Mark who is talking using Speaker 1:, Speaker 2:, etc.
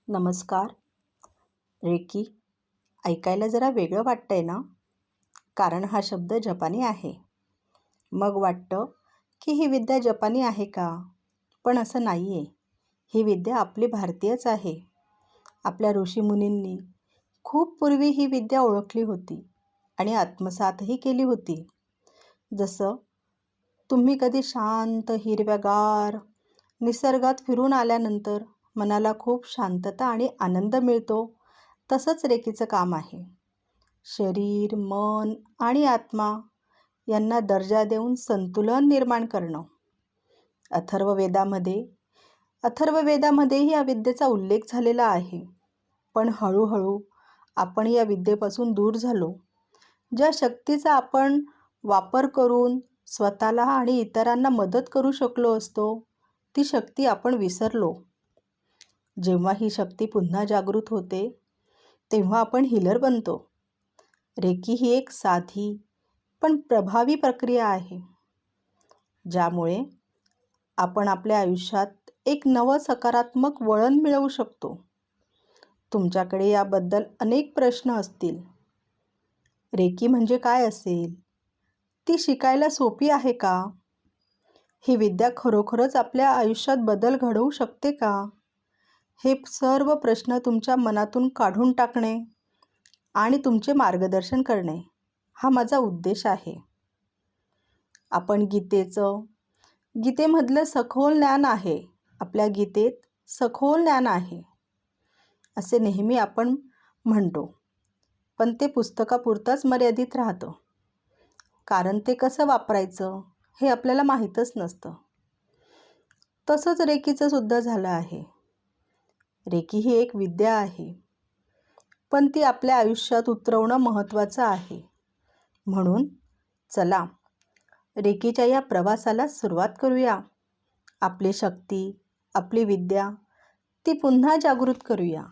Speaker 1: नमस्कार. रेकी ऐकायला जरा वेगळं वाटतंय ना? कारण हा शब्द जपानी आहे. मग वाटतं की ही विद्या जपानी आहे का? पण असं नाही आहे. ही विद्या आपली भारतीयच आहे. आपल्या ऋषीमुनींनी खूप पूर्वी ही विद्या ओळखली होती आणि आत्मसातही केली होती. जसं तुम्ही कधी शांत हिरव्यागार निसर्गात फिरून आल्यानंतर मनाला खूप शांतता आणि आनंद मिळतो, तसंच रेकीचं काम आहे. शरीर, मन आणि आत्मा यांना दर्जा देऊन संतुलन निर्माण करणं. अथर्ववेदामध्ये अथर्ववेदामध्येही या विद्येचा उल्लेख झालेला आहे. पण हळूहळू आपण या विद्येपासून दूर झालो. ज्या शक्तीचा आपण वापर करून स्वतःला आणि इतरांना मदत करू शकलो असतो, ती शक्ती आपण विसरलो. जेव्हा ही शक्ती पुन्हा जागृत होते, तेव्हा आपण हीलर बनतो. रेकी ही एक साधी पण प्रभावी प्रक्रिया आहे, ज्यामुळे आपण आपल्या आयुष्यात एक नवं सकारात्मक वळण मिळवू शकतो. तुमच्याकडे याबद्दल अनेक प्रश्न असतील. रेकी म्हणजे काय असेल? ती शिकायला सोपी आहे का? ही विद्या खरोखरच आपल्या आयुष्यात बदल घडवू शकते का? हे सर्व प्रश्न तुमच्या मनातून काढून टाकणे आणि तुमचे मार्गदर्शन करणे हा माझा उद्देश आहे. आपण गीतेमधलं सखोल ज्ञान आहे. आपल्या गीतेत सखोल ज्ञान आहे असे नेहमी आपण म्हणतो, पण ते पुस्तकापुरतंच मर्यादित राहतं. कारण ते कसं वापरायचं हे आपल्याला माहीतच नसतं. तसंच रेकीचं सुद्धा झालं आहे. रेकी ही एक विद्या आहे, पण ती आपल्या आयुष्यात उतरवणं महत्त्वाचं आहे. म्हणून चला, रेकीच्या या प्रवासाला सुरुवात करूया. आपली शक्ती, आपली विद्या ती पुन्हा जागृत करूया.